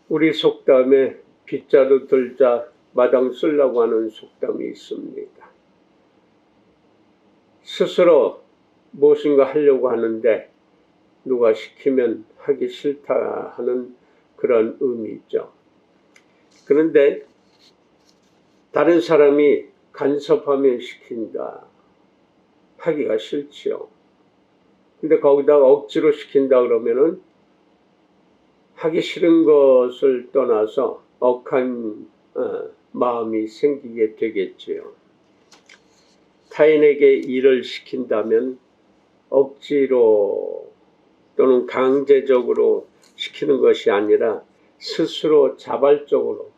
우리 속담에 빗자루 들자 마당 쓸라고 하는 속담이 있습니다. 스스로 무엇인가 하려고 하는데 누가 시키면 하기 싫다 하는 그런 의미죠. 그런데 다른 사람이 간섭하면 시킨다. 하기가 싫지요. 근데 거기다가 억지로 시킨다 그러면은 하기 싫은 것을 떠나서 억한 마음이 생기게 되겠지요. 타인에게 일을 시킨다면 억지로 또는 강제적으로 시키는 것이 아니라 스스로 자발적으로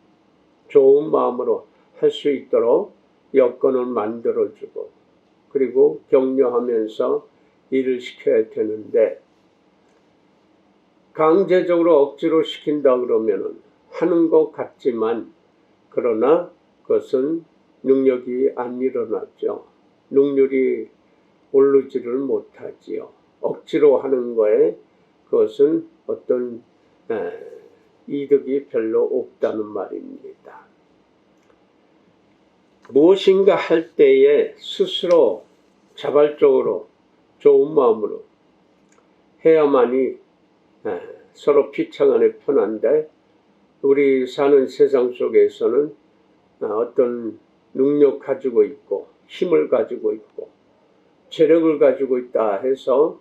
좋은 마음으로 할 수 있도록 여건을 만들어주고 그리고 격려하면서 일을 시켜야 되는데 강제적으로 억지로 시킨다 그러면은 하는 것 같지만 그러나 그것은 능력이 안 일어났죠. 능률이 오르지를 못하지요. 억지로 하는 거에 그것은 어떤 이득이 별로 없다는 말입니다. 무엇인가 할 때에 스스로 자발적으로 좋은 마음으로 해야만이 서로 피차간에 편한데 우리 사는 세상 속에서는 어떤 능력 가지고 있고 힘을 가지고 있고 재력을 가지고 있다 해서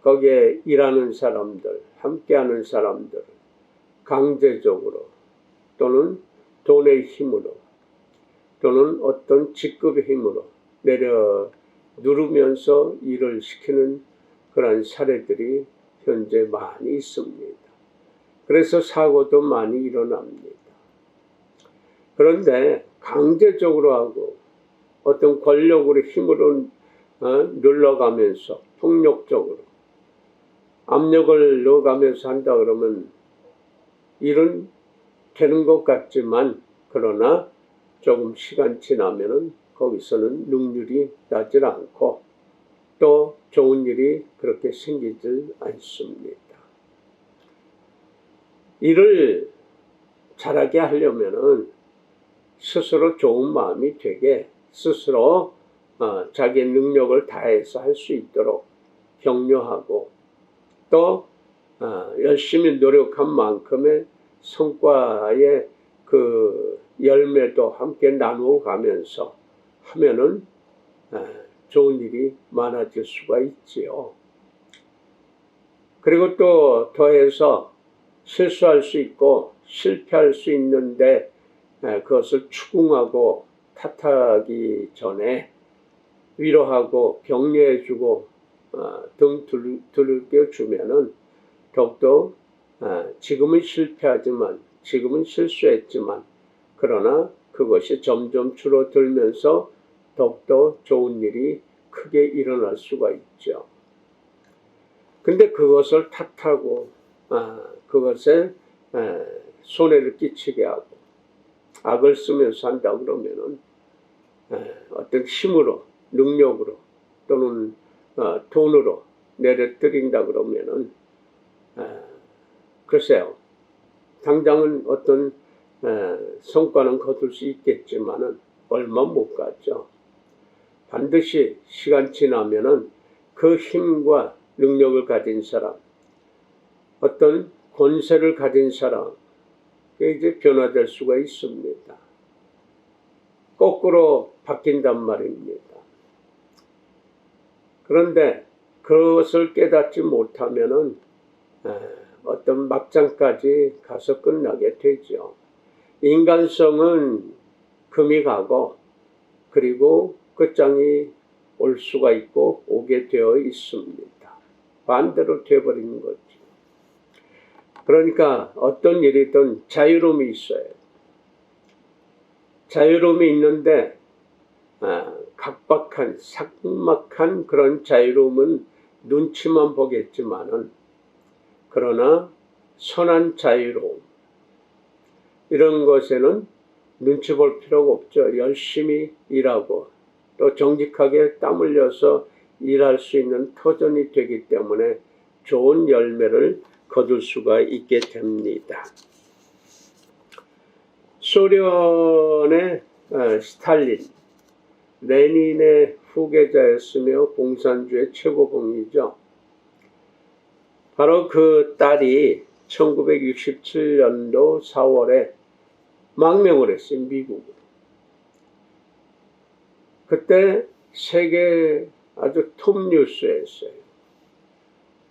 거기에 일하는 사람들, 함께하는 사람들 강제적으로 또는 돈의 힘으로 또는 어떤 직급의 힘으로 내려 누르면서 일을 시키는 그런 사례들이 현재 많이 있습니다. 그래서 사고도 많이 일어납니다. 그런데 강제적으로 하고 어떤 권력으로 힘으로 눌러가면서 폭력적으로 압력을 넣어가면서 한다 그러면 일은 되는 것 같지만 그러나 조금 시간 지나면은 거기서는 능률이 나질 않고 또 좋은 일이 그렇게 생기질 않습니다. 일을 잘하게 하려면은 스스로 좋은 마음이 되게 스스로 자기의 능력을 다해서 할 수 있도록 격려하고 또 열심히 노력한 만큼의 성과의 그 열매도 함께 나누어 가면서 하면은 좋은 일이 많아질 수가 있지요. 그리고 또 더해서 실수할 수 있고 실패할 수 있는데 그것을 추궁하고 탓하기 전에 위로하고 격려해주고 등 두들겨주면은 더욱더 지금은 실패하지만 지금은 실수했지만 그러나 그것이 점점 줄어들면서 더욱더 좋은 일이 크게 일어날 수가 있죠. 근데 그것을 탓하고 그것에 손해를 끼치게 하고 악을 쓰면서 한다 그러면은 어떤 힘으로 능력으로 또는 돈으로 내려뜨린다 그러면은 글쎄요. 당장은 어떤 성과는 거둘 수 있겠지만은 얼마 못 가죠. 반드시 시간 지나면은 그 힘과 능력을 가진 사람, 어떤 권세를 가진 사람, 그게 이제 변화될 수가 있습니다. 거꾸로 바뀐단 말입니다. 그런데 그것을 깨닫지 못하면은 어떤 막장까지 가서 끝나게 되죠. 인간성은 금이 가고 그리고 끝장이 올 수가 있고 오게 되어 있습니다. 반대로 되어버리는 거죠. 그러니까 어떤 일이든 자유로움이 있어요. 자유로움이 있는데 각박한 삭막한 그런 자유로움은 눈치만 보겠지만은 그러나 선한 자유로움 이런 것에는 눈치 볼 필요가 없죠. 열심히 일하고 또 정직하게 땀 흘려서 일할 수 있는 터전이 되기 때문에 좋은 열매를 거둘 수가 있게 됩니다. 소련의 스탈린, 레닌의 후계자였으며 공산주의 최고봉이죠. 바로 그 딸이 1967년도 4월에 망명을 했어요, 미국으로. 그때 세계 아주 톱뉴스였어요.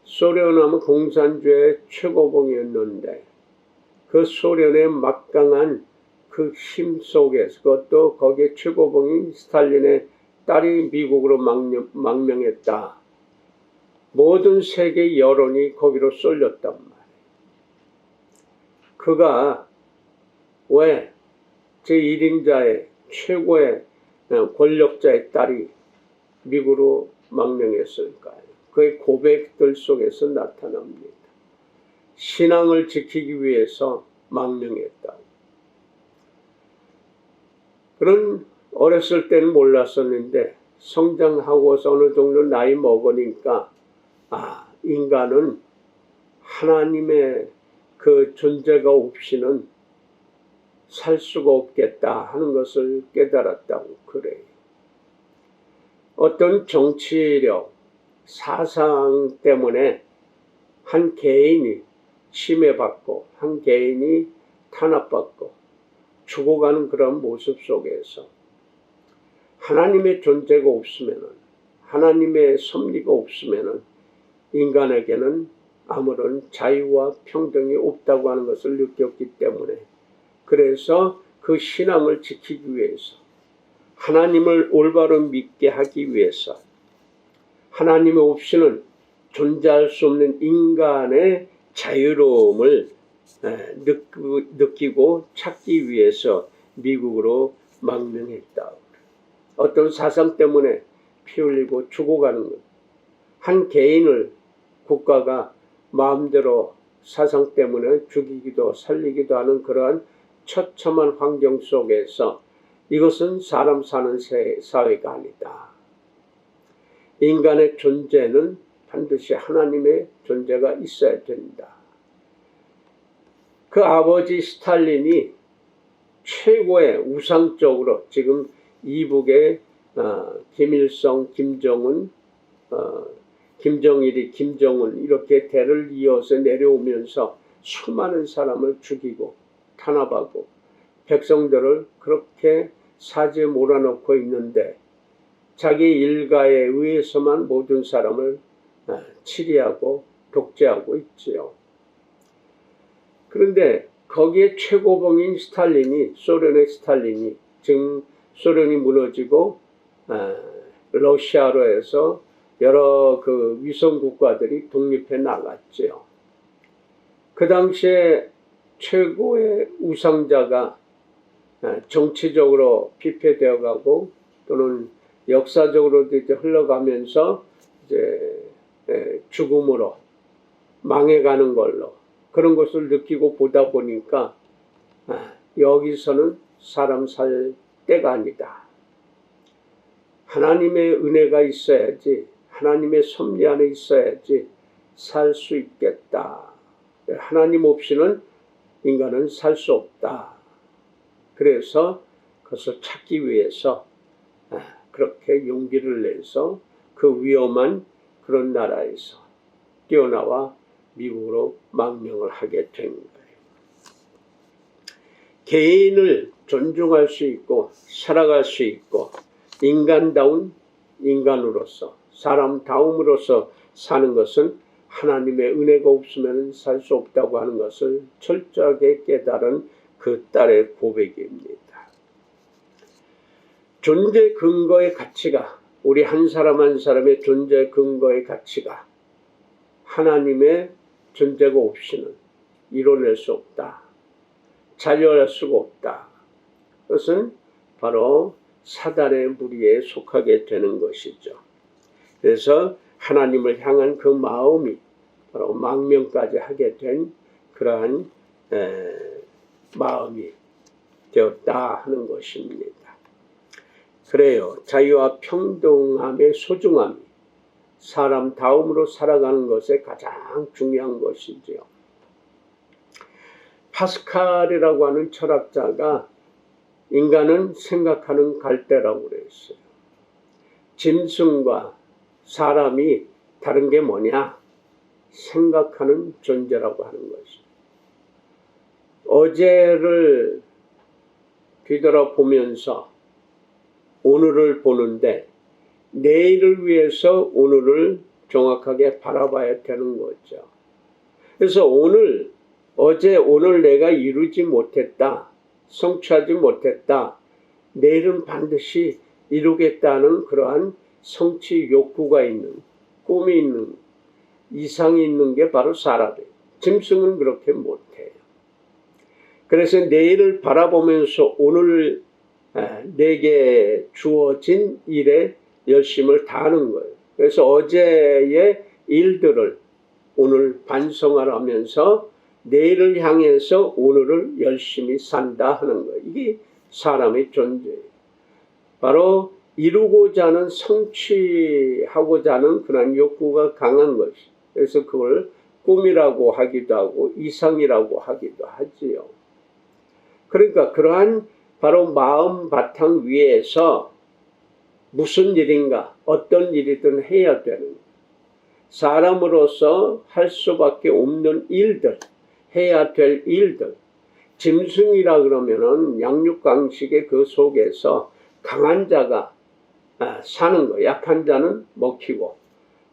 소련하면 공산주의 최고봉이었는데 그 소련의 막강한 그 힘 속에서, 그것도 거기에 최고봉인 스탈린의 딸이 미국으로 망명했다. 모든 세계 여론이 거기로 쏠렸단 말이에요. 그가 왜 제1인자의 최고의 권력자의 딸이 미국으로 망명했을까요? 그의 고백들 속에서 나타납니다. 신앙을 지키기 위해서 망명했다. 그런 어렸을 때는 몰랐었는데 성장하고서 어느 정도 나이 먹으니까 인간은 하나님의 그 존재가 없이는 살 수가 없겠다 하는 것을 깨달았다고 그래요. 어떤 정치력, 사상 때문에 한 개인이 침해받고 한 개인이 탄압받고 죽어가는 그런 모습 속에서 하나님의 존재가 없으면은, 하나님의 섭리가 없으면은 인간에게는 아무런 자유와 평등이 없다고 하는 것을 느꼈기 때문에, 그래서 그 신앙을 지키기 위해서, 하나님을 올바로 믿게 하기 위해서, 하나님 없이는 존재할 수 없는 인간의 자유로움을 느끼고 찾기 위해서 미국으로 망명했다. 어떤 사상 때문에 피 흘리고 죽어가는 것. 한 개인을 국가가 마음대로 사상 때문에 죽이기도 살리기도 하는 그러한 처참한 환경 속에서 이것은 사람 사는 사회가 아니다. 인간의 존재는 반드시 하나님의 존재가 있어야 된다. 그 아버지 스탈린이 최고의 우상적으로 지금 이북의 김일성, 김정은, 김정일이, 김정은 이렇게 대를 이어서 내려오면서 수많은 사람을 죽이고 탄압하고 백성들을 그렇게 사지에 몰아넣고 있는데 자기 일가에 의해서만 모든 사람을 치리하고 독재하고 있지요. 그런데 거기에 최고봉인 스탈린이, 소련의 스탈린이, 지금 소련이 무너지고 러시아로 해서 여러 그 위성 국가들이 독립해 나갔죠. 그 당시에 최고의 우상자가 정치적으로 피폐되어 가고 또는 역사적으로도 이제 흘러가면서 이제 죽음으로 망해가는 걸로 그런 것을 느끼고 보다 보니까 여기서는 사람 살 때가 아니다. 하나님의 은혜가 있어야지, 하나님의 섭리 안에 있어야지 살 수 있겠다. 하나님 없이는 인간은 살 수 없다. 그래서 그것을 찾기 위해서 그렇게 용기를 내서 그 위험한 그런 나라에서 뛰어나와 미국으로 망명을 하게 된 거예요. 개인을 존중할 수 있고 살아갈 수 있고 인간다운 인간으로서 사람다움으로서 사는 것은 하나님의 은혜가 없으면 살 수 없다고 하는 것을 철저하게 깨달은 그 딸의 고백입니다. 존재 근거의 가치가, 우리 한 사람 한 사람의 존재 근거의 가치가 하나님의 존재가 없이는 이뤄낼 수 없다. 자유할 수가 없다. 그것은 바로 사단의 무리에 속하게 되는 것이죠. 그래서 하나님을 향한 그 마음이 바로 망명까지 하게 된 그러한 마음이 되었다 하는 것입니다. 그래요. 자유와 평등함의 소중함이 사람다움으로 살아가는 것에 가장 중요한 것이지요. 파스칼이라고 하는 철학자가 인간은 생각하는 갈대라고 그랬어요. 짐승과 사람이 다른 게 뭐냐? 생각하는 존재라고 하는 것이죠. 어제를 뒤돌아보면서 오늘을 보는데 내일을 위해서 오늘을 정확하게 바라봐야 되는 거죠. 그래서 어제 오늘 내가 이루지 못했다, 성취하지 못했다, 내일은 반드시 이루겠다는 그러한 성취 욕구가 있는, 꿈이 있는, 이상이 있는 게 바로 사람이에요. 짐승은 그렇게 못해요. 그래서 내일을 바라보면서 오늘 내게 주어진 일에 열심을 다하는 거예요. 그래서 어제의 일들을 오늘 반성하면서 내일을 향해서 오늘을 열심히 산다 하는 거예요. 이게 사람의 존재예요. 바로 이루고자 하는, 성취하고자 하는 그런 욕구가 강한 것이. 그래서 그걸 꿈이라고 하기도 하고 이상이라고 하기도 하지요. 그러니까 그러한 바로 마음 바탕 위에서 무슨 일인가, 어떤 일이든 해야 되는 거예요. 사람으로서 할 수밖에 없는 일들, 해야 될 일들. 짐승이라 그러면은 양육강식의 그 속에서 강한 자가 사는 거, 약한 자는 먹히고.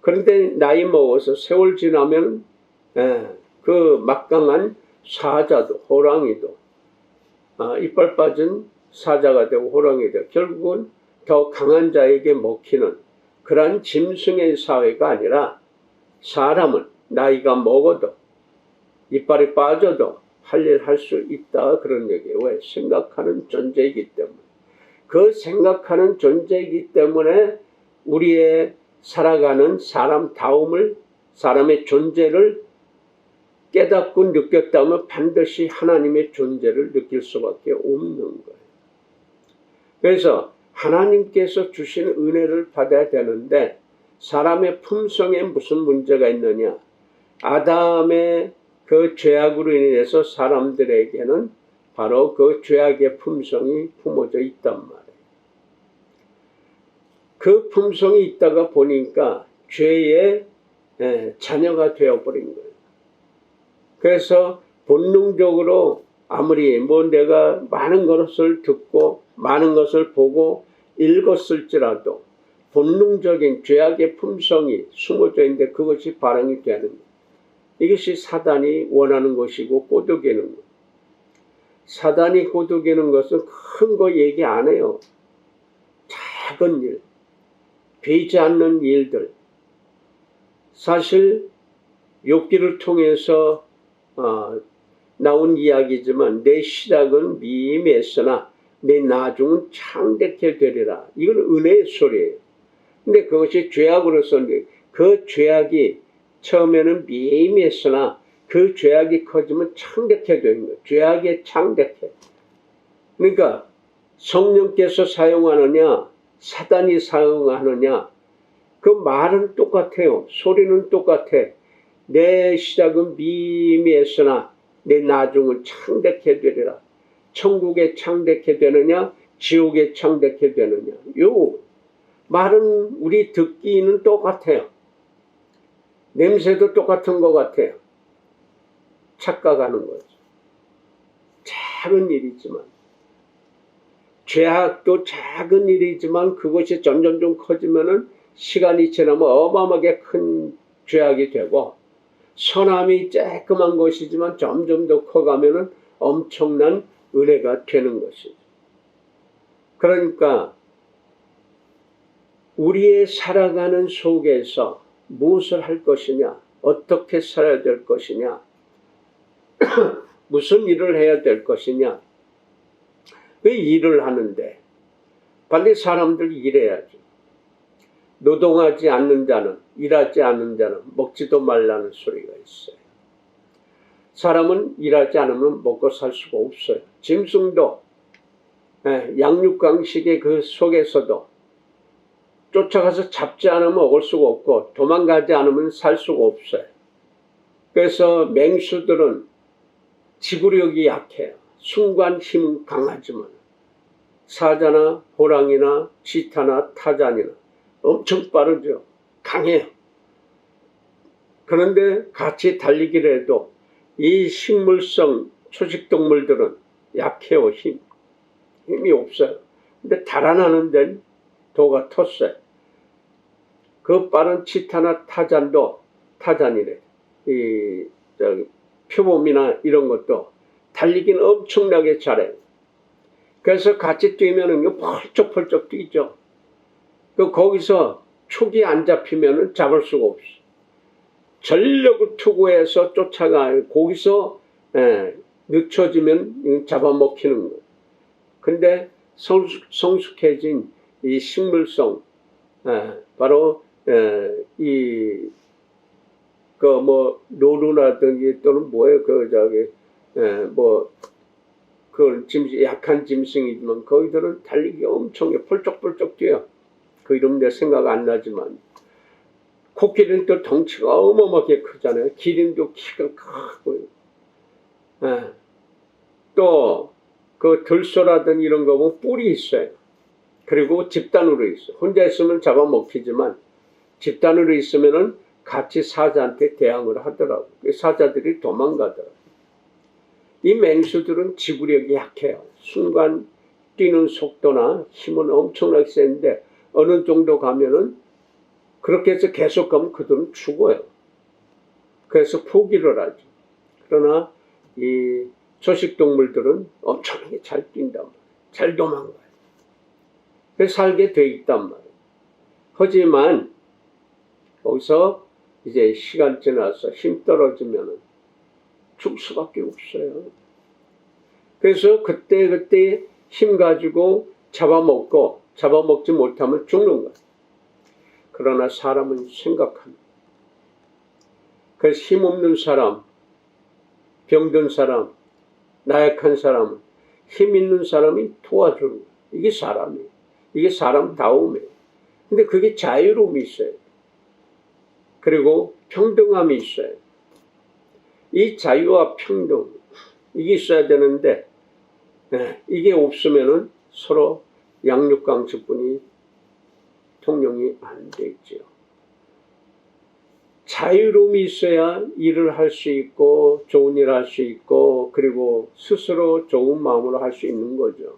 그런데 나이 먹어서 세월 지나면 그 막강한 사자도, 호랑이도 이빨 빠진 사자가 되고 호랑이 되고 결국은 더 강한 자에게 먹히는 그러한 짐승의 사회가 아니라 사람은 나이가 먹어도 이빨이 빠져도 할 일 할 수 있다 그런 얘기예요. 왜? 생각하는 존재이기 때문에. 그 생각하는 존재이기 때문에 우리의 살아가는 사람다움을, 사람의 존재를 깨닫고 느꼈다면 반드시 하나님의 존재를 느낄 수밖에 없는 거예요. 그래서 하나님께서 주신 은혜를 받아야 되는데 사람의 품성에 무슨 문제가 있느냐? 아담의 그 죄악으로 인해서 사람들에게는 바로 그 죄악의 품성이 품어져 있단 말이에요. 그 품성이 있다가 보니까 죄의 자녀가 되어버린 거예요. 그래서 본능적으로 아무리 내가 많은 것을 듣고 많은 것을 보고 읽었을지라도 본능적인 죄악의 품성이 숨어져 있는데 그것이 발현이 되는 거예요. 이것이 사단이 원하는 것이고 꼬드기는 거예요. 사단이 꼬드기는 것은 큰 거 얘기 안 해요. 작은 일, 되지 않는 일들. 사실 욥기를 통해서 나온 이야기지만 내 시작은 미미했으나 내 나중은 창대케 되리라. 이건 은혜의 소리예요. 근데 그것이 죄악으로서 그 죄악이 처음에는 미미했으나 그 죄악이 커지면 창대케 되는 거예요. 죄악에 창대케. 그러니까 성령께서 사용하느냐 사단이 사용하느냐 그 말은 똑같아요. 소리는 똑같아. 내 시작은 미미했으나 내 나중은 창대케 되리라. 천국에 창대케 되느냐 지옥에 창대케 되느냐. 요 말은 우리 듣기는 똑같아요. 냄새도 똑같은 것 같아요. 착각하는 거죠. 작은 일이지만 죄악도 작은 일이지만 그것이 점점 커지면은 시간이 지나면 어마어마하게 큰 죄악이 되고 선함이 쬐끔한 것이지만 점점 더 커가면은 엄청난 은혜가 되는 것이죠. 그러니까 우리의 살아가는 속에서 무엇을 할 것이냐, 어떻게 살아야 될 것이냐, 무슨 일을 해야 될 것이냐. 그 일을 하는데 빨리 사람들 일해야죠. 노동하지 않는 자는, 일하지 않는 자는 먹지도 말라는 소리가 있어요. 사람은 일하지 않으면 먹고 살 수가 없어요. 짐승도 양육강식의 그 속에서도 쫓아가서 잡지 않으면 먹을 수가 없고 도망가지 않으면 살 수가 없어요. 그래서 맹수들은 지구력이 약해요. 순간 힘은 강하지만 사자나 호랑이나 치타나 타잔이나 엄청 빠르죠. 강해요. 그런데 같이 달리기를 해도 이 식물성 초식동물들은 약해요. 힘이 없어요. 근데 달아나는 데는 도가 텄어요. 그 빠른 치타나 타잔이래. 표범이나 이런 것도 달리기는 엄청나게 잘해요. 그래서 같이 뛰면은 펄쩍펄쩍 뛰죠. 거기서 촉이 안 잡히면은 잡을 수가 없어. 전력을 투구해서 쫓아가요. 거기서 늦춰지면 잡아먹히는 거예요. 근데 성숙해진 이 식물성, 바로 노루라든지 또는 뭐예요, 약한 짐승이지만 거기들은 달리기 엄청 펄쩍펄쩍 뛰어요. 그 이름 내 생각 안 나지만. 코끼리는 또 덩치가 어마어마하게 크잖아요. 기린도 키가 크고요. 또 그 들소라든 이런 거 보면 뿔이 있어요. 그리고 집단으로 있어요. 혼자 있으면 잡아먹히지만 집단으로 있으면은 같이 사자한테 대항을 하더라고요. 사자들이 도망가더라고요. 이 맹수들은 지구력이 약해요. 순간 뛰는 속도나 힘은 엄청나게 센데 어느 정도 가면은 그렇게 해서 계속 가면 그들은 죽어요. 그래서 포기를 하죠. 그러나 이 초식동물들은 엄청나게 잘 뛴단 말이에요. 잘 도망가요. 그래서 살게 돼 있단 말이에요. 하지만 거기서 이제 시간 지나서 힘 떨어지면은 죽을 수밖에 없어요. 그래서 그때 힘 가지고 잡아먹지 못하면 죽는 거예요. 그러나 사람은 생각합니다. 그래서 힘없는 사람, 병든 사람, 나약한 사람은 힘 있는 사람이 도와주는 거예요. 이게 사람이에요. 이게 사람다움이에요. 근데 그게 자유로움이 있어요. 그리고 평등함이 있어요. 이 자유와 평등, 이게 있어야 되는데 이게 없으면은 서로 양육강식뿐이 통용이 안 되죠. 자유로움이 있어야 일을 할 수 있고 좋은 일을 할 수 있고 그리고 스스로 좋은 마음으로 할 수 있는 거죠.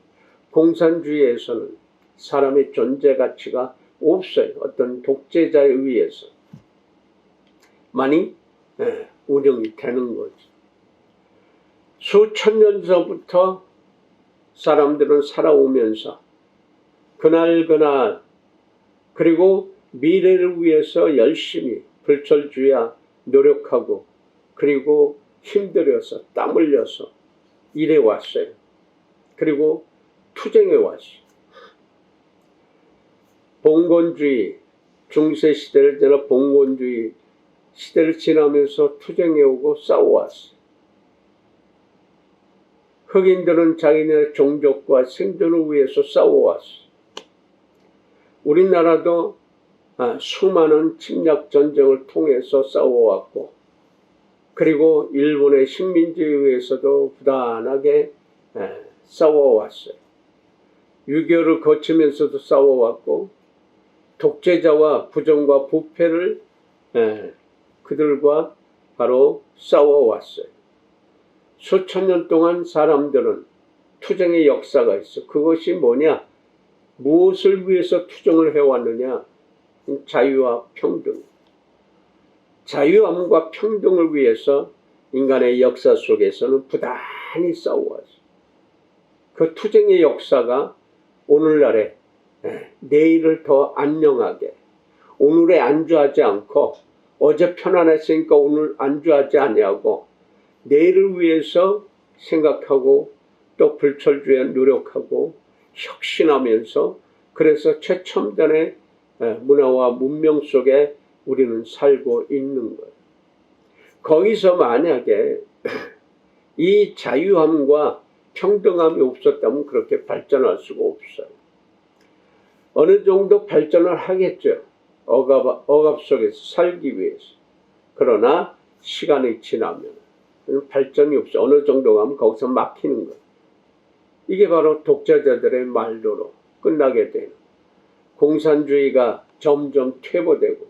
공산주의에서는 사람의 존재 가치가 없어요. 어떤 독재자에 의해서 많이 운영이 되는 거죠. 수천 년 전부터 사람들은 살아오면서 그날 그리고 미래를 위해서 열심히 불철주야 노력하고 그리고 힘들여서 땀 흘려서 일해왔어요. 그리고 투쟁해왔어요. 봉건주의, 중세시대를 지나 봉건주의 시대를 지나면서 투쟁해오고 싸워왔어요. 흑인들은 자기네 종족과 생존을 위해서 싸워왔어요. 우리나라도 수많은 침략 전쟁을 통해서 싸워왔고 그리고 일본의 식민지에 의해서도 부단하게 싸워왔어요. 6.25를 거치면서도 싸워왔고 독재자와 부정과 부패를 그들과 바로 싸워왔어요. 수천 년 동안 사람들은 투쟁의 역사가 있어. 그것이 뭐냐? 무엇을 위해서 투쟁을 해왔느냐? 자유와 평등. 자유함과 평등을 위해서 인간의 역사 속에서는 부단히 싸워왔어요. 그 투쟁의 역사가 오늘날에 내일을 더 안녕하게 오늘에 안주하지 않고 어제 편안했으니까 오늘 안주하지 아니하고 내일을 위해서 생각하고 또 불철주야 노력하고 혁신하면서 그래서 최첨단의 문화와 문명 속에 우리는 살고 있는 거예요. 거기서 만약에 이 자유함과 평등함이 없었다면 그렇게 발전할 수가 없어요. 어느 정도 발전을 하겠죠. 억압 속에서 살기 위해서. 그러나 시간이 지나면 발전이 없어. 어느 정도 가면 거기서 막히는 거예요. 이게 바로 독재자들의 말로로 끝나게 되는, 공산주의가 점점 퇴보되고,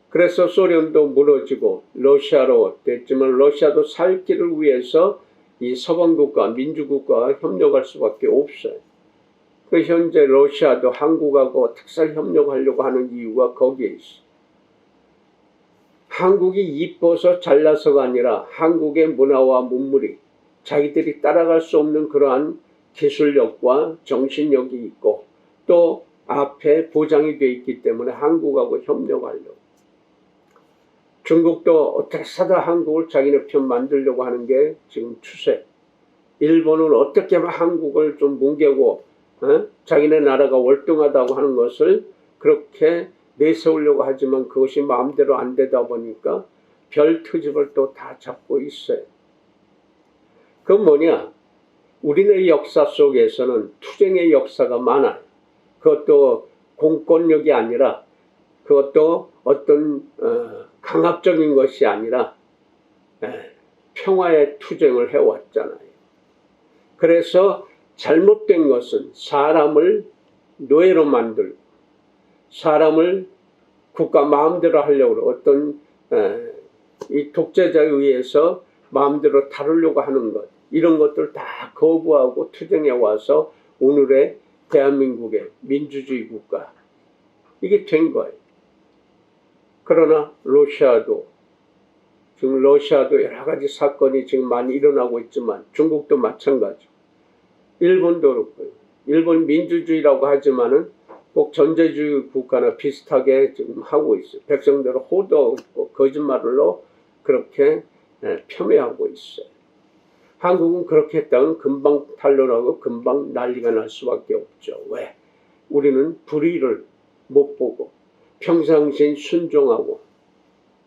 그래서 소련도 무너지고 러시아로 됐지만 러시아도 살 길을 위해서 이 서방국가, 민주국가와 협력할 수밖에 없어요. 그 현재 러시아도 한국하고 특사 협력하려고 하는 이유가 거기에 있어요. 한국이 이뻐서 잘나서가 아니라 한국의 문화와 문물이 자기들이 따라갈 수 없는 그러한 기술력과 정신력이 있고 또 앞에 보장이 되어 있기 때문에 한국하고 협력하려고. 중국도 어떻게 사다 한국을 자기네 편 만들려고 하는 게 지금 추세. 일본은 어떻게 하면 한국을 좀 뭉개고 자기네 나라가 월등하다고 하는 것을 그렇게 내세우려고 하지만 그것이 마음대로 안 되다 보니까 별 트집을 또 다 잡고 있어요. 그건 뭐냐? 우리네 역사 속에서는 투쟁의 역사가 많아요. 그것도 공권력이 아니라, 그것도 어떤 강압적인 것이 아니라 평화의 투쟁을 해왔잖아요. 그래서 잘못된 것은 사람을 노예로 만들고 사람을 국가 마음대로 하려고 어떤 이 독재자에 의해서 마음대로 다루려고 하는 것, 이런 것들 다 거부하고 투쟁해 와서 오늘의 대한민국의 민주주의 국가, 이게 된 거예요. 그러나 러시아도 지금 여러 가지 사건이 지금 많이 일어나고 있지만 중국도 마찬가지. 일본도 그렇고요. 일본 민주주의라고 하지만은 꼭 전제주의 국가나 비슷하게 지금 하고 있어요. 백성들을 호도하고 있고 거짓말로 그렇게 폄훼하고 있어요. 한국은 그렇게 했다면 금방 탄론하고 금방 난리가 날 수밖에 없죠. 왜? 우리는 불의를 못 보고 평상시엔 순종하고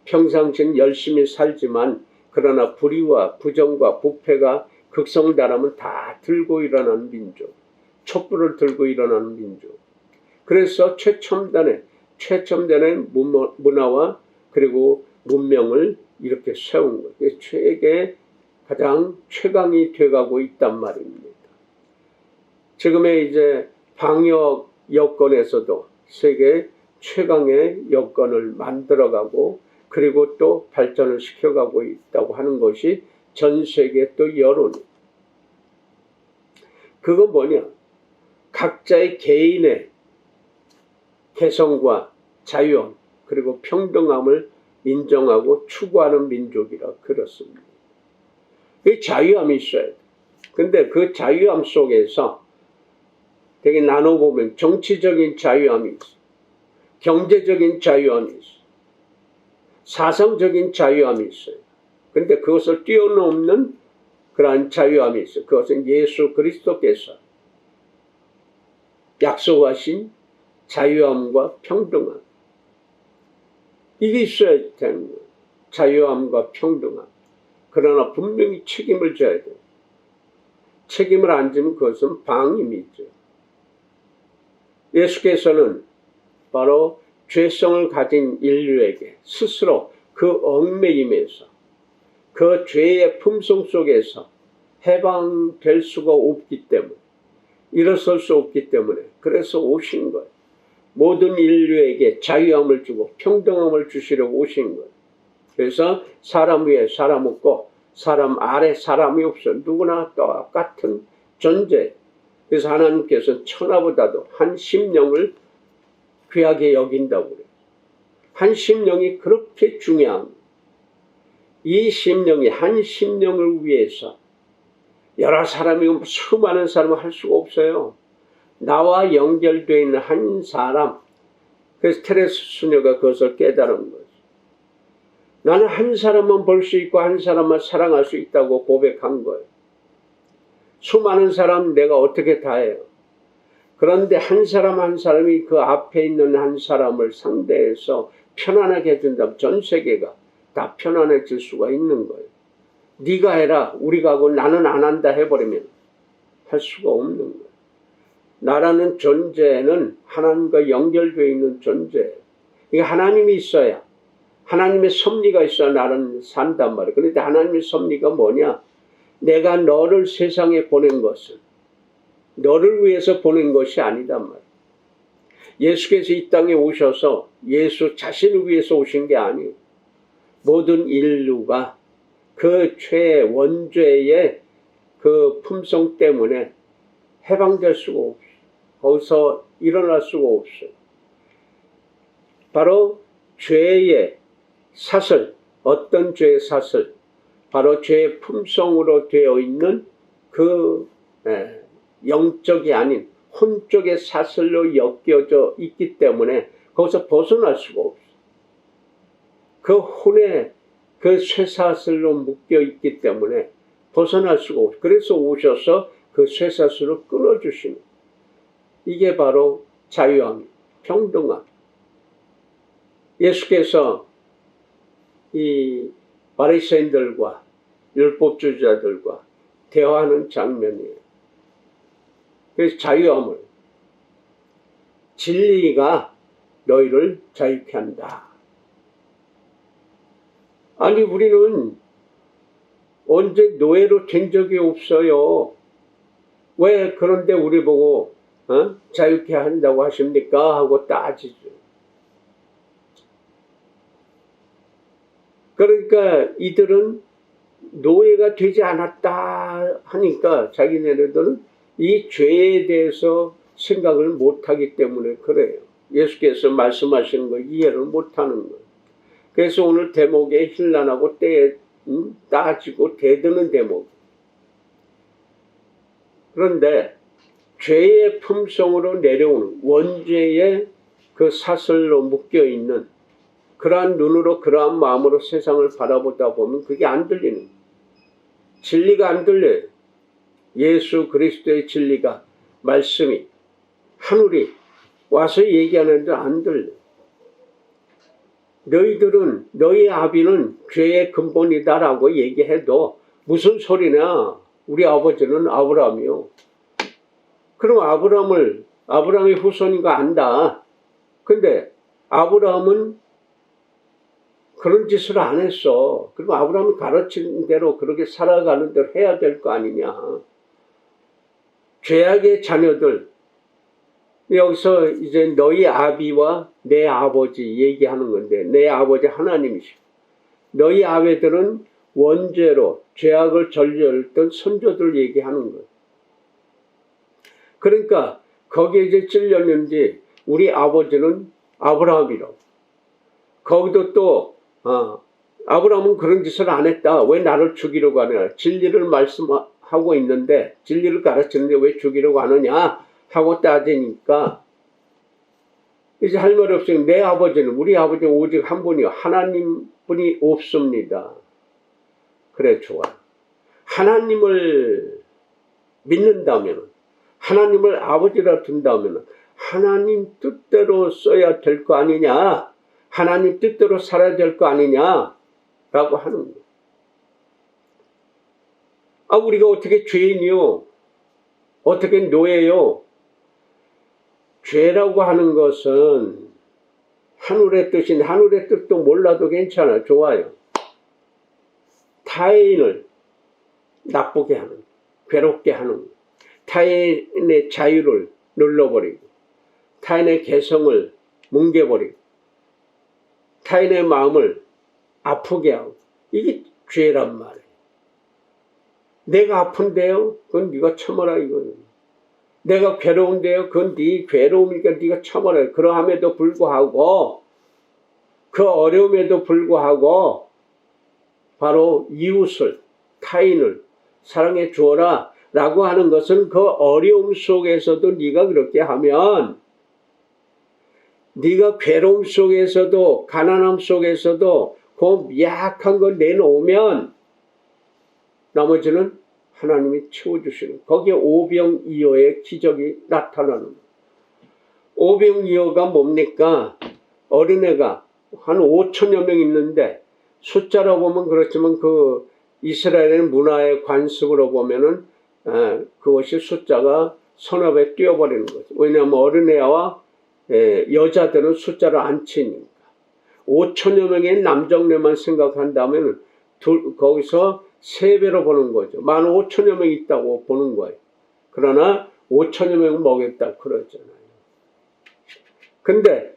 평상시엔 열심히 살지만 그러나 불의와 부정과 부패가 극성달하면 다 들고 일어나는 민족, 촛불을 들고 일어나는 민족. 그래서 최첨단의 문화와 그리고 문명을 이렇게 세운 거예요. 세계의 가장 최강이 돼가고 있단 말입니다. 지금의 이제 방역 여건에서도 세계 최강의 여건을 만들어가고 그리고 또 발전을 시켜가고 있다고 하는 것이 전 세계 또 여론이에요. 그건 뭐냐? 각자의 개인의 개성과 자유함 그리고 평등함을 인정하고 추구하는 민족이라 그렇습니다. 그 자유함이 있어야 돼. 근데 그 자유함 속에서 되게 나눠보면 정치적인 자유함이 있어. 경제적인 자유함이 있어. 사상적인 자유함이 있어요. 근데 그것을 뛰어넘는 그러한 자유함이 있어요. 그것은 예수 그리스도께서 약속하신 자유함과 평등함. 이게 있어야 되는 거예요. 자유함과 평등함. 그러나 분명히 책임을 져야 돼요. 책임을 안 지면 그것은 방임이죠. 예수께서는 바로 죄성을 가진 인류에게 스스로 그 얽매임에서 그 죄의 품성 속에서 해방될 수가 없기 때문에 일어설 수 없기 때문에 그래서 오신 거예요. 모든 인류에게 자유함을 주고 평등함을 주시려고 오신 거예요. 그래서 사람 위에 사람 없고 사람 아래 사람이 없어. 누구나 똑같은 존재. 그래서 하나님께서는 천하보다도 한 심령을 귀하게 여긴다고 그래요. 한 심령이 그렇게 중요한 거예요. 이 심령이 한 심령을 위해서 여러 사람이 수많은 사람을 할 수가 없어요. 나와 연결되어 있는 한 사람. 그래서 테레스 수녀가 그것을 깨달은 거죠. 나는 한 사람만 볼 수 있고 한 사람만 사랑할 수 있다고 고백한 거예요. 수많은 사람 내가 어떻게 다 해요. 그런데 한 사람 한 사람이 그 앞에 있는 한 사람을 상대해서 편안하게 해준다면 전 세계가 다 편안해질 수가 있는 거예요. 네가 해라 우리가 하고 나는 안 한다 해버리면 할 수가 없는 거예요. 나라는 존재는 하나님과 연결되어 있는 존재. 이게 하나님이 있어야, 하나님의 섭리가 있어야 나는 산단 말이에요. 그런데 하나님의 섭리가 뭐냐? 내가 너를 세상에 보낸 것은 너를 위해서 보낸 것이 아니단 말이에요. 예수께서 이 땅에 오셔서 예수 자신을 위해서 오신 게 아니에요. 모든 인류가 그 원죄의 그 품성 때문에 해방될 수가 없어요. 거기서 일어날 수가 없어요. 바로 죄의 사슬, 어떤 죄의 사슬, 바로 죄의 품성으로 되어 있는 그 영적이 아닌 혼적의 사슬로 엮여져 있기 때문에 거기서 벗어날 수가 없어요. 그 혼의 그 쇠사슬로 묶여 있기 때문에 벗어날 수가 없어요. 그래서 오셔서 그 쇠사슬을 끊어주시는, 이게 바로 자유함, 평등함. 예수께서 이 바리새인들과 율법주의자들과 대화하는 장면이에요. 그래서 자유함을, 진리가 너희를 자유케 한다. 아니 우리는 언제 노예로 된 적이 없어요. 왜 그런데 우리 보고 자유케 한다고 하십니까? 하고 따지죠. 그러니까 이들은 노예가 되지 않았다 하니까 자기네들은 이 죄에 대해서 생각을 못하기 때문에 그래요. 예수께서 말씀하시는 걸 이해를 못하는 거예요. 그래서 오늘 대목에 힐난하고 따지고 대드는 대목. 그런데 죄의 품성으로 내려오는 원죄의 그 사슬로 묶여있는 그러한 눈으로 그러한 마음으로 세상을 바라보다 보면 그게 안 들리는 거예요. 진리가 안 들려요. 예수 그리스도의 진리가, 말씀이, 하늘이 와서 얘기하는데 안 들려요. 너희들은, 너희 아비는 죄의 근본이다라고 얘기해도 무슨 소리냐? 우리 아버지는 아브라함이요. 그럼 아브라함의 후손인 거 안다. 근데 아브라함은 그런 짓을 안 했어. 그리고 아브라함이 가르친 대로 그렇게 살아가는 대로 해야 될 거 아니냐. 죄악의 자녀들, 여기서 이제 너희 아비와 내 아버지 얘기하는 건데, 내 아버지 하나님이시고, 너희 아베들은 원죄로 죄악을 저질렀던 선조들 얘기하는 거예요. 그러니까 거기에 이제 찔렸는지 우리 아버지는 아브라함이라고. 거기도 또 아브라함은 그런 짓을 안 했다. 왜 나를 죽이려고 하느냐. 진리를 말씀하고 있는데, 진리를 가르치는데 왜 죽이려고 하느냐 하고 따지니까 이제 할 말 없이 내 아버지는, 우리 아버지는 오직 한 분이요, 하나님 분이 없습니다. 그래, 좋아. 하나님을 믿는다면, 하나님을 아버지라 둔다면 하나님 뜻대로 써야 될 거 아니냐, 하나님 뜻대로 살아야 될 거 아니냐 라고 하는 거예요. 우리가 어떻게 죄인이요? 어떻게 노예요? 죄라고 하는 것은 하늘의 뜻인, 하늘의 뜻도 몰라도 괜찮아요. 좋아요. 타인을 나쁘게 하는, 괴롭게 하는, 타인의 자유를 눌러버리고, 타인의 개성을 뭉개버리고, 타인의 마음을 아프게 하고, 이게 죄란 말이에요. 내가 아픈데요? 그건 네가 참아라 이거예요. 내가 괴로운데요? 그건 네 괴로움이니까 네가 참아라. 그러함에도 불구하고, 그 어려움에도 불구하고 바로 이웃을, 타인을 사랑해 주어라 라고 하는 것은 그 어려움 속에서도 네가 그렇게 하면, 네가 괴로움 속에서도 가난함 속에서도 그 미약한 걸 내놓으면 나머지는 하나님이 채워주시는, 거기에 오병이어의 기적이 나타나는 거예요. 오병이어가 뭡니까? 어린애가 한 5천여 명 있는데, 숫자로 보면 그렇지만 그 이스라엘의 문화의 관습으로 보면은 그것이 숫자가 선업에 뛰어버리는 거죠. 왜냐하면 어린애와 여자들은 숫자를 안 치니까. 5천여 명의 남정네만 생각한다면 거기서 3배로 보는 거죠. 15,000여 명 있다고 보는 거예요. 그러나 5천여 명을 먹였다 그러잖아요. 근데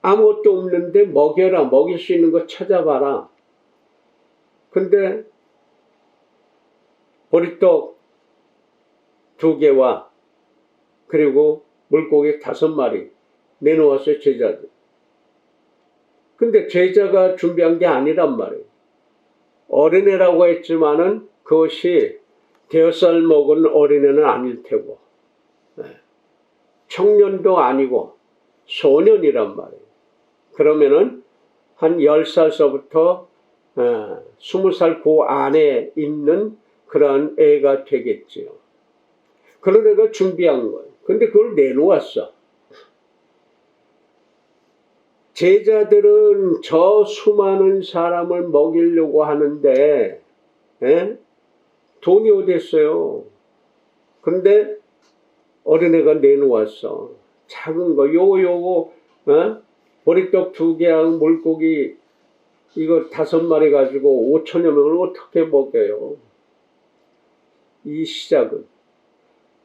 아무것도 없는데 먹여라, 먹일 수 있는 거 찾아봐라. 근데 보리떡 2개와 그리고 물고기 5마리 내놓았어요, 제자들. 근데 제자가 준비한 게 아니란 말이에요. 어린애라고 했지만은 그것이 5살 먹은 어린애는 아닐 테고, 청년도 아니고 소년이란 말이에요. 그러면은 한 10살서부터 20살 그 안에 있는 그런 애가 되겠지요. 그런 애가 준비한 거예요. 근데 그걸 내놓았어. 제자들은 저 수많은 사람을 먹이려고 하는데 돈이 어디 있어요. 그런데 어린애가 내놓았어. 작은 거 요거 보리떡 2개하고 물고기 이거 5마리 가지고 5천여 명을 어떻게 먹여요. 이 시작은,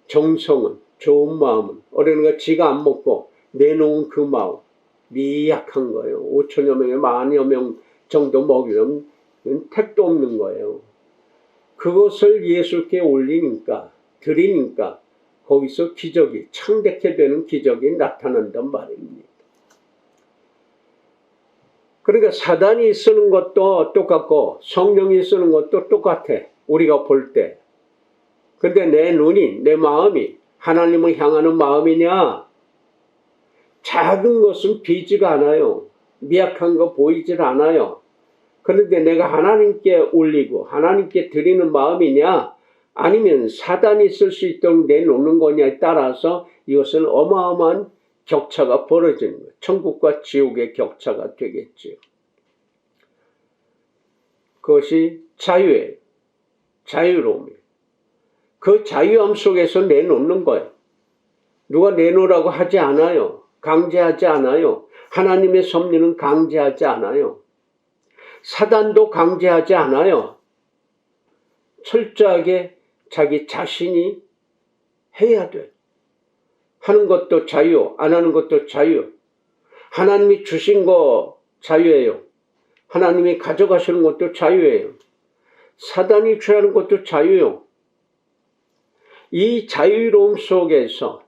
정성은, 좋은 마음은, 어린애가 지가 안 먹고 내놓은 그 마음, 미약한 거예요. 5천여 명에 10,000여 명 정도 먹이면 택도 없는 거예요. 그것을 예수께 올리니까, 드리니까 거기서 기적이, 창대케 되는 기적이 나타난단 말입니다. 그러니까 사단이 쓰는 것도 똑같고 성령이 쓰는 것도 똑같아. 우리가 볼 때. 근데 내 눈이, 내 마음이 하나님을 향하는 마음이냐? 작은 것은 비지가 않아요. 미약한 거 보이질 않아요. 그런데 내가 하나님께 올리고 하나님께 드리는 마음이냐? 아니면 사단이 쓸 수 있도록 내놓는 거냐에 따라서 이것은 어마어마한 격차가 벌어지는 거예요. 천국과 지옥의 격차가 되겠지요. 그것이 자유예요. 자유로움이에요. 그 자유함 속에서 내놓는 거예요. 누가 내놓으라고 하지 않아요. 강제하지 않아요. 하나님의 섭리는 강제하지 않아요. 사단도 강제하지 않아요. 철저하게 자기 자신이 해야 돼. 하는 것도 자유, 안 하는 것도 자유. 하나님이 주신 거 자유예요. 하나님이 가져가시는 것도 자유예요. 사단이 취하는 것도 자유예요. 이 자유로움 속에서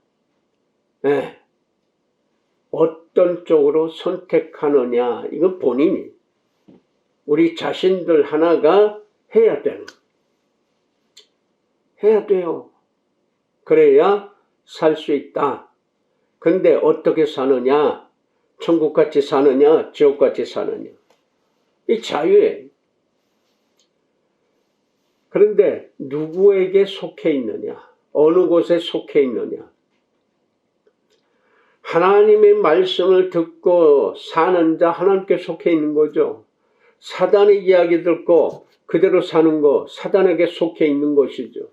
어떤 쪽으로 선택하느냐, 이건 본인이, 우리 자신들 하나가 해야 되는 거예요. 해야 돼요. 그래야 살 수 있다. 근데 어떻게 사느냐? 천국같이 사느냐? 지옥같이 사느냐? 이 자유예요. 그런데 누구에게 속해 있느냐? 어느 곳에 속해 있느냐? 하나님의 말씀을 듣고 사는 자, 하나님께 속해 있는 거죠. 사단의 이야기 듣고 그대로 사는 거, 사단에게 속해 있는 것이죠.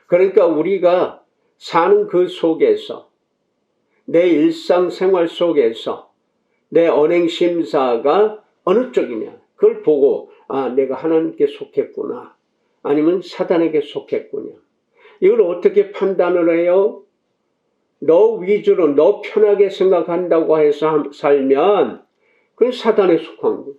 그러니까 우리가 사는 그 속에서, 내 일상생활 속에서 내 언행심사가 어느 쪽이냐, 그걸 보고 내가 하나님께 속했구나, 아니면 사단에게 속했구나. 이걸 어떻게 판단을 해요? 너 위주로, 너 편하게 생각한다고 해서 살면 그건 사단에 속한 거예요.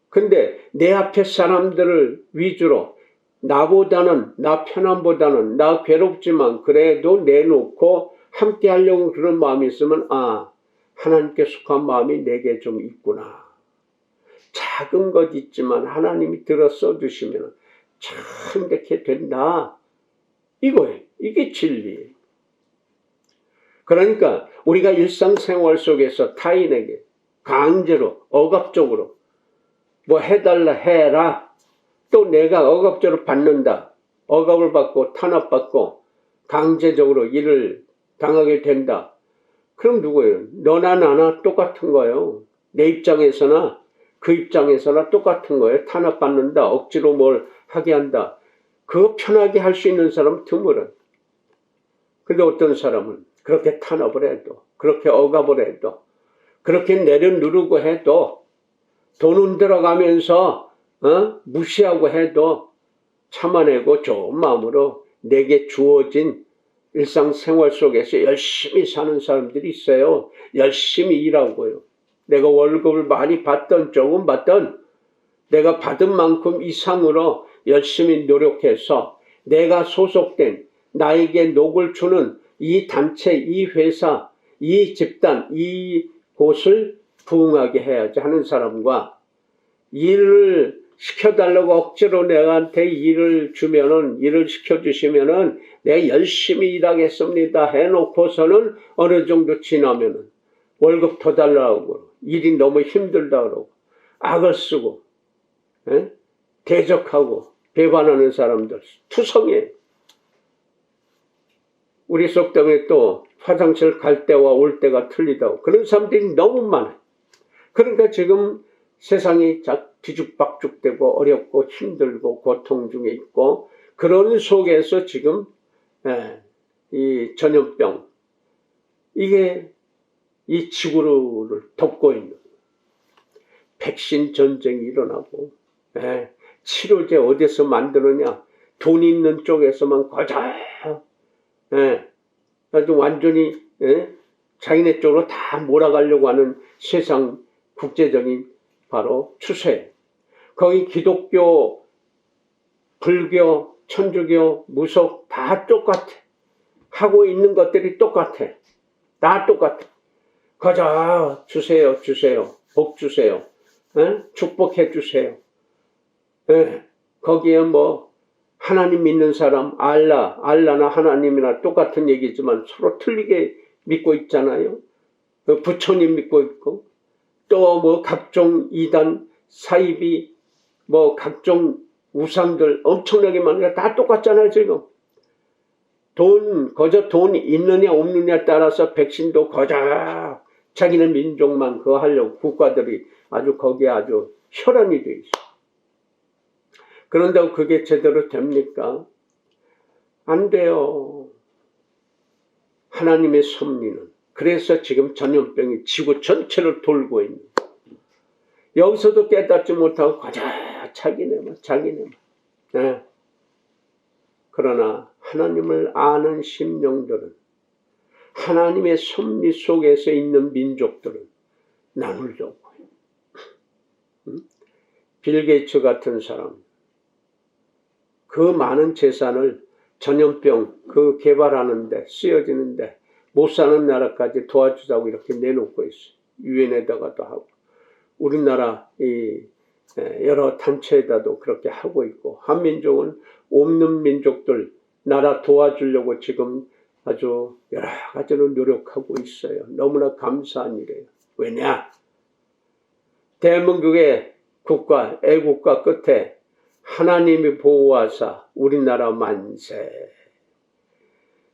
근데 내 앞에 사람들을 위주로, 나보다는, 나 편함보다는, 나 괴롭지만 그래도 내놓고 함께 하려고 그런 마음이 있으면 하나님께 속한 마음이 내게 좀 있구나. 작은 것 있지만 하나님이 들어 써주시면 참 이렇게 된다. 이거예요. 이게 진리예요. 그러니까 우리가 일상생활 속에서 타인에게 강제로, 억압적으로 뭐 해달라, 해라, 또 내가 억압적으로 받는다, 억압을 받고 탄압받고 강제적으로 일을 당하게 된다. 그럼 누구예요? 너나 나나 똑같은 거예요. 내 입장에서나 그 입장에서나 똑같은 거예요. 탄압받는다, 억지로 뭘 하게 한다. 그거 편하게 할 수 있는 사람은 드물어요. 근데 어떤 사람은 그렇게 탄압을 해도, 그렇게 억압을 해도, 그렇게 내려누르고 해도, 돈은 들어가면서 무시하고 해도 참아내고 좋은 마음으로 내게 주어진 일상생활 속에서 열심히 사는 사람들이 있어요. 열심히 일하고요. 내가 월급을 많이 받던 조금 받던 내가 받은 만큼 이상으로 열심히 노력해서 내가 소속된 나에게 녹을 주는 이 단체, 이 회사, 이 집단, 이 곳을 부응하게 해야지 하는 사람과 일을 시켜달라고 억지로 내한테 일을 주면은, 일을 시켜주시면은 내가 열심히 일하겠습니다 해놓고서는 어느 정도 지나면은 월급 더 달라고 일이 너무 힘들다 그러고 악을 쓰고 대적하고 배반하는 사람들 투성이에요. 우리 속담에 또 화장실 갈 때와 올 때가 틀리다고 그런 사람들이 너무 많아요. 그러니까 지금 세상이 뒤죽박죽되고 어렵고 힘들고 고통 중에 있고 그런 속에서 지금 이 전염병 이게 이 지구를 덮고 있는 백신 전쟁이 일어나고 치료제 어디서 만드느냐 돈 있는 쪽에서만 거저 아주 완전히 자기네 쪽으로 다 몰아가려고 하는 세상 국제적인 바로 추세. 거기 기독교, 불교, 천주교, 무속 다 똑같아. 하고 있는 것들이 똑같아. 다 똑같아. 거저 주세요, 주세요. 복 주세요. 축복해 주세요. 거기에 뭐 하나님 믿는 사람, 알라나 하나님이나 똑같은 얘기지만 서로 틀리게 믿고 있잖아요. 부처님 믿고 있고, 또 뭐 각종 이단, 사이비, 뭐 각종 우상들 엄청나게 많으니까 다 똑같잖아요, 지금. 거저 돈 있느냐 없느냐에 따라서 백신도 거저 자기네 민족만 그거 하려고 국가들이 아주 거기에 아주 혈안이 돼 있어. 그런다고 그게 제대로 됩니까? 안 돼요. 하나님의 섭리는. 그래서 지금 전염병이 지구 전체를 돌고 있는. 여기서도 깨닫지 못하고 거저 자기네만. 그러나 하나님을 아는 심령들은 하나님의 섭리 속에서 있는 민족들은 나누려고 해요. 빌 게이츠 같은 사람 그 많은 재산을 전염병 그 개발하는데 쓰여지는데 못 사는 나라까지 도와주자고 이렇게 내놓고 있어요. 유엔에다가도 하고 우리나라 이 여러 단체에다도 그렇게 하고 있고 한민족은 없는 민족들 나라 도와주려고 지금 아주 여러 가지로 노력하고 있어요. 너무나 감사한 일이에요. 왜냐? 대한민국의 국가, 애국가 끝에 하나님이 보호하사 우리나라 만세.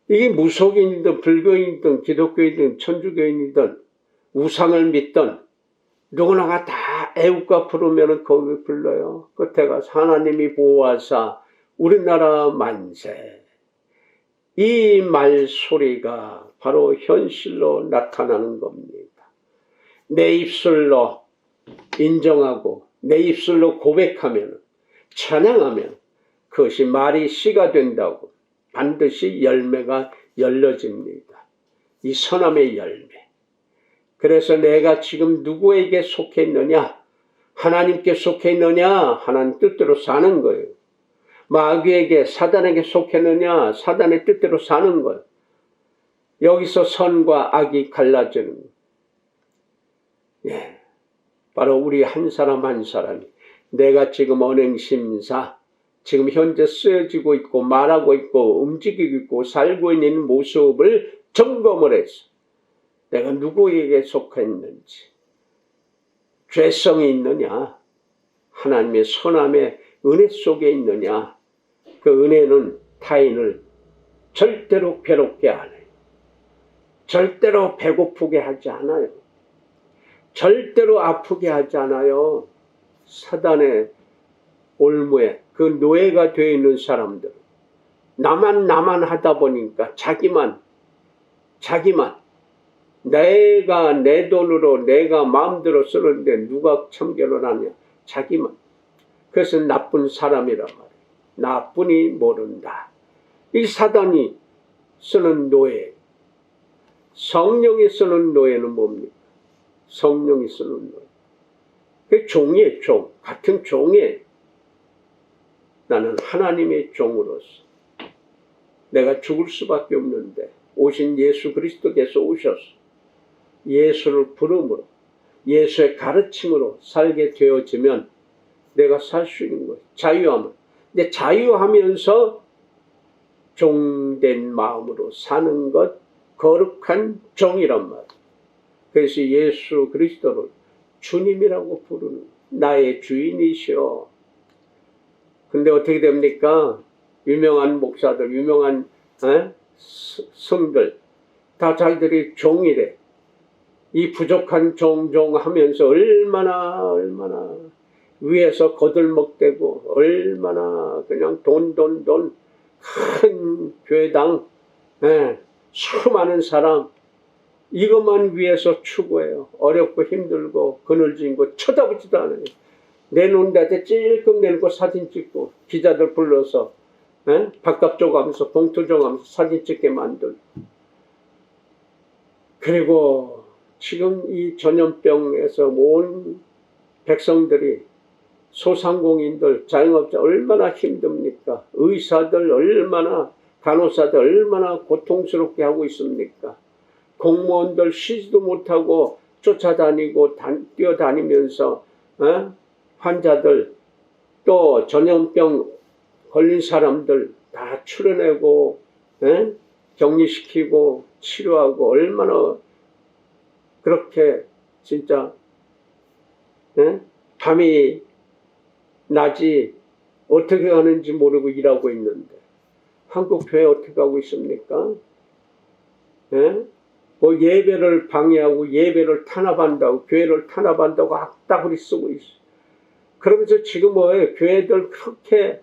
이게 무속인이든 불교인이든 기독교인이든 천주교인이든 우상을 믿든 누구나가 다 애국가 부르면 거기 불러요. 끝에 가서 하나님이 보호하사 우리나라 만세. 이 말소리가 바로 현실로 나타나는 겁니다. 내 입술로 인정하고 내 입술로 고백하면 찬양하면 그것이 말이 씨가 된다고 반드시 열매가 열려집니다. 이 선함의 열매. 그래서 내가 지금 누구에게 속해 있느냐? 하나님께 속해 있느냐? 하나님 뜻대로 사는 거예요. 마귀에게 사단에게 속했느냐? 사단의 뜻대로 사는 거예요. 여기서 선과 악이 갈라지는 거예요. 바로 우리 한 사람 한 사람이 내가 지금 언행심사 지금 현재 쓰여지고 있고 말하고 있고 움직이고 있고 살고 있는 모습을 점검을 해서 내가 누구에게 속해 있는지 죄성이 있느냐 하나님의 선함의 은혜 속에 있느냐 그 은혜는 타인을 절대로 괴롭게 안 해요. 절대로 배고프게 하지 않아요. 절대로 아프게 하지 않아요. 사단의 올무에 그 노예가 되어 있는 사람들 나만 하다 보니까 자기만 내가 내 돈으로 내가 마음대로 쓰는데 누가 참견을 하냐. 자기만. 그래서 나쁜 사람이란 말이에요. 나뿐이 모른다. 이 사단이 쓰는 노예. 성령이 쓰는 노예는 뭡니까? 성령이 쓰는 노예. 그 종이에요. 종. 같은 종이에요. 나는 하나님의 종으로서 내가 죽을 수밖에 없는데 오신 예수 그리스도께서 오셔서 예수를 부름으로 예수의 가르침으로 살게 되어지면 내가 살 수 있는 거예요. 자유함을. 근데 자유하면서 종된 마음으로 사는 것 거룩한 종이란 말이에요. 그래서 예수 그리스도를 주님이라고 부르는 나의 주인이시오. 근데 어떻게 됩니까? 유명한 목사들, 유명한 성들 다 자기들이 종이래. 이 부족한 종 하면서 얼마나 위에서 거들먹대고 얼마나 그냥 돈 큰 교회당 수많은 사람 이것만 위해서 추구해요. 어렵고 힘들고 그늘진 거 쳐다보지도 않아요. 내놓은 데한테 찔끔 내놓고 사진 찍고 기자들 불러서 밥값 줘가면서 봉투 줘가면서 사진 찍게 만들고. 그리고 지금 이 전염병에서 온 백성들이 소상공인들, 자영업자 얼마나 힘듭니까? 의사들 얼마나, 간호사들 얼마나 고통스럽게 하고 있습니까? 공무원들 쉬지도 못하고 쫓아다니고 뛰어다니면서 환자들 또 전염병 걸린 사람들 다 추려내고 격리시키고 치료하고 얼마나 그렇게 진짜 밤이 낮이 어떻게 가는지 모르고 일하고 있는데 한국 교회 어떻게 하고 있습니까? 뭐 예배를 방해하고 예배를 탄압한다고 교회를 탄압한다고 악다구리 쓰고 있어. 그러면서 지금 뭐예요? 교회들 그렇게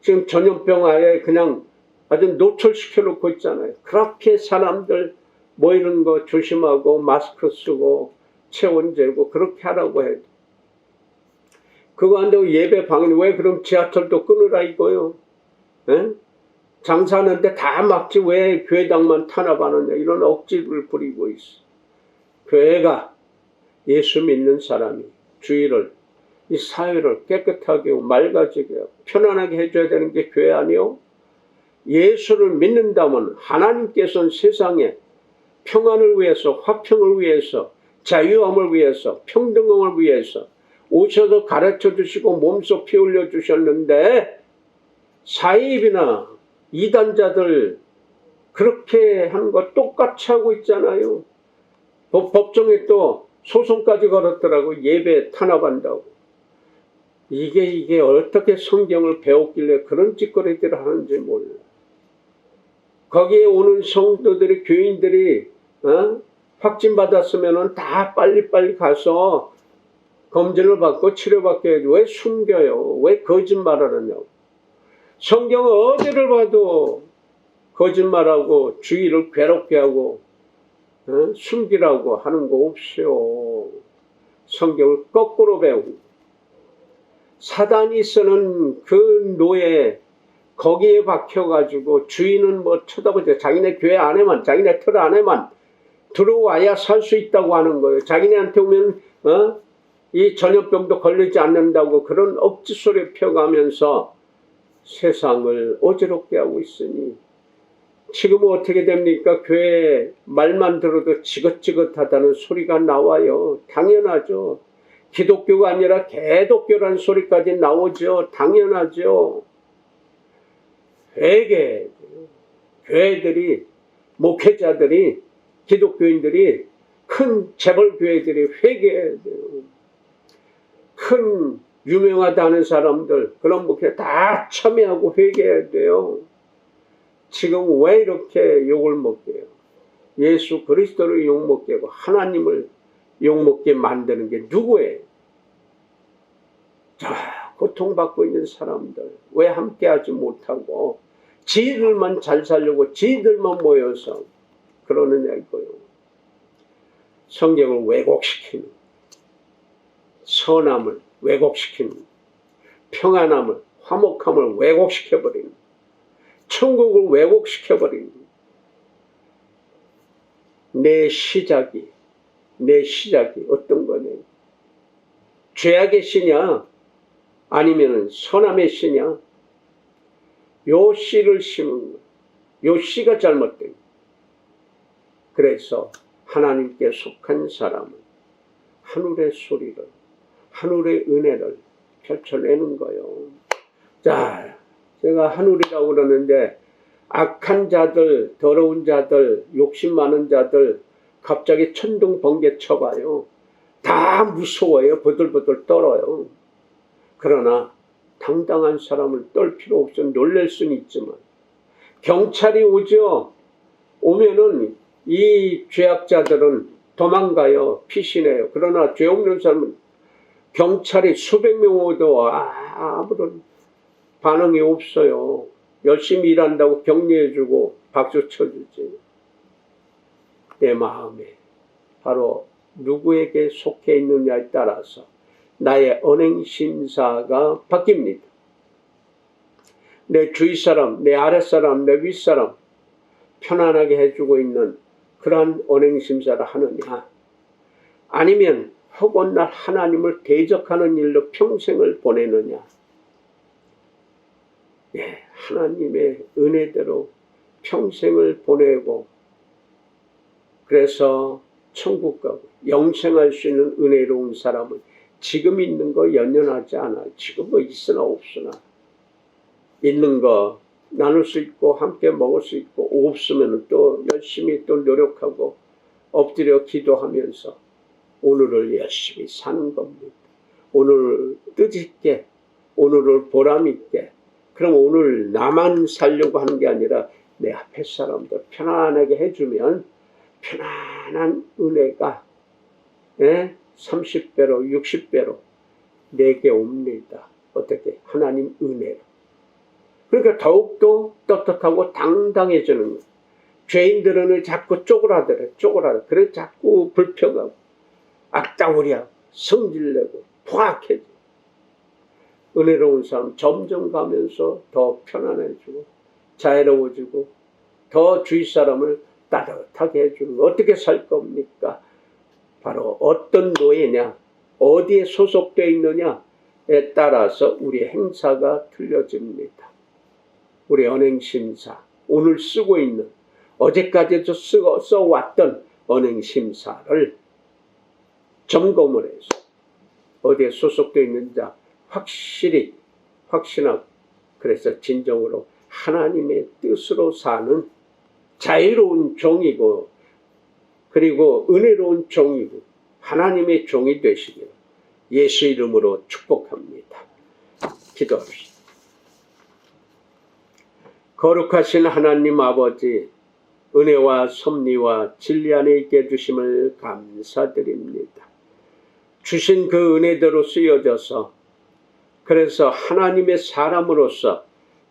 지금 전염병 아예 그냥 아주 노출시켜 놓고 있잖아요. 그렇게 사람들 모이는 거 조심하고 마스크 쓰고 체온 재고 그렇게 하라고 해도 그거 안 되고 예배 방해. 왜 그럼 지하철도 끊으라 이거요. 장사하는데 다 막지 왜 교회당만 탄압하느냐 이런 억지를 부리고 있어. 교회가 예수 믿는 사람이 주의를 이 사회를 깨끗하게 하고 맑아지게 하고 편안하게 해줘야 되는 게 교회 아니요? 예수를 믿는다면 하나님께서는 세상에 평안을 위해서 화평을 위해서 자유함을 위해서 평등함을 위해서 오셔서 가르쳐 주시고 몸소 피 흘려 주셨는데 사입이나 이단자들 그렇게 하는 거 똑같이 하고 있잖아요. 법정에 또 소송까지 걸었더라고. 예배 탄압한다고. 이게 어떻게 성경을 배웠길래 그런 짓거리들을 하는지 몰라. 거기에 오는 성도들이 교인들이 확진 받았으면은 다 빨리빨리 가서 검진을 받고 치료받게 해야지. 왜 숨겨요? 왜 거짓말을 하냐고. 성경 어디를 봐도 거짓말하고 주의를 괴롭게 하고 숨기라고 하는 거 없어요. 성경을 거꾸로 배우고 사단이 쓰는 그 노예 거기에 박혀가지고 주인은 뭐 쳐다보죠. 자기네 교회 안에만 자기네 틀 안에만 들어와야 살 수 있다고 하는 거예요. 자기네한테 오면 이 전염병도 걸리지 않는다고 그런 억지 소리 펴가면서 세상을 어지럽게 하고 있으니 지금은 어떻게 됩니까? 교회 말만 들어도 지긋지긋하다는 소리가 나와요. 당연하죠. 기독교가 아니라 개독교라는 소리까지 나오죠. 당연하죠. 회개, 교회들이, 목회자들이, 기독교인들이, 큰 재벌교회들이 회개해야 돼요. 큰 유명하다는 사람들, 그런 목회 다 참여하고 회개해야 돼요. 지금 왜 이렇게 욕을 먹게 해요? 예수 그리스도를 욕먹게 하고 하나님을 욕먹게 만드는 게 누구예요? 고통받고 있는 사람들 왜 함께하지 못하고 지들만 잘 살려고 지들만 모여서 그러느냐 이거요. 성경을 왜곡시키는, 선함을 왜곡시키는, 평안함을, 화목함을 왜곡시켜버리는, 천국을 왜곡시켜버리는 내 시작이 어떤 거냐? 죄악의 씨냐? 아니면 선함의 씨냐? 요 씨를 심은 거, 요 씨가 잘못된 거. 그래서 하나님께 속한 사람은 하늘의 소리를, 하늘의 은혜를 펼쳐내는 거예요. 자, 제가 하늘이라고 그러는데 악한 자들, 더러운 자들, 욕심 많은 자들 갑자기 천둥 번개 쳐봐요. 다 무서워요. 버들버들 떨어요. 그러나 당당한 사람을 떨 필요 없어. 놀랄 수는 있지만 경찰이 오죠. 오면은 이 죄악자들은 도망가요. 피신해요. 그러나 죄 없는 사람은 경찰이 수백 명 오도 아무런 반응이 없어요. 열심히 일한다고 격려해주고 박수 쳐주지. 내 마음에 바로 누구에게 속해 있느냐에 따라서 나의 언행심사가 바뀝니다. 내 주위 사람, 내 아랫사람, 내 윗사람 편안하게 해주고 있는 그러한 언행심사를 하느냐, 아니면 허건날 하나님을 대적하는 일로 평생을 보내느냐. 예, 하나님의 은혜대로 평생을 보내고 그래서 천국 가고 영생할 수 있는 은혜로운 사람은 지금 있는 거 연연하지 않아요. 지금 뭐 있으나 없으나 있는 거 나눌 수 있고 함께 먹을 수 있고, 없으면 또 열심히 또 노력하고 엎드려 기도하면서 오늘을 열심히 사는 겁니다. 오늘 뜻있게, 오늘을 보람있게. 그럼 오늘 나만 살려고 하는 게 아니라 내 앞에 사람들 편안하게 해주면 편안한 은혜가 30배로 60배로 내게 옵니다. 어떻게? 하나님 은혜로. 그러니까 더욱더 떳떳하고 당당해지는 거예요. 죄인들은 자꾸 쪼그라들어. 그래 자꾸 불평하고 악다구리하고 성질내고 포악해져. 은혜로운 사람 점점 가면서 더 편안해지고 자애로워지고 더 주위 사람을 따뜻하게 해주는 거. 어떻게 살 겁니까? 바로 어떤 노예냐, 어디에 소속되어 있느냐에 따라서 우리 행사가 틀려집니다. 우리 언행심사, 오늘 쓰고 있는, 어제까지도 써왔던 언행심사를 점검을 해서 어디에 소속되어 있는지 확신하고, 그래서 진정으로 하나님의 뜻으로 사는 자유로운 종이고, 그리고 은혜로운 종이고 하나님의 종이 되시길 예수 이름으로 축복합니다. 기도합시다. 거룩하신 하나님 아버지, 은혜와 섭리와 진리 안에 있게 해주심을 감사드립니다. 주신 그 은혜대로 쓰여져서, 그래서 하나님의 사람으로서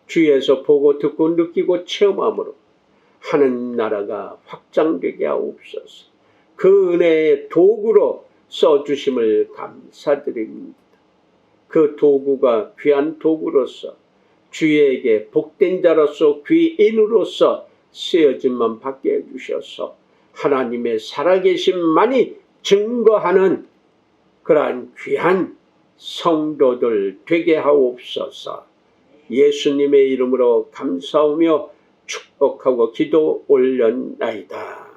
주위에서 보고 듣고 느끼고 체험함으로 하는 나라가 확장되게 하옵소서. 그 은혜의 도구로 써주심을 감사드립니다. 그 도구가 귀한 도구로서 주에게 복된 자로서 귀인으로서 쓰여짐만 받게 해주셔서 하나님의 살아계심만이 증거하는 그러한 귀한 성도들 되게 하옵소서. 예수님의 이름으로 감사하며 축복하고 기도 올렸나이다.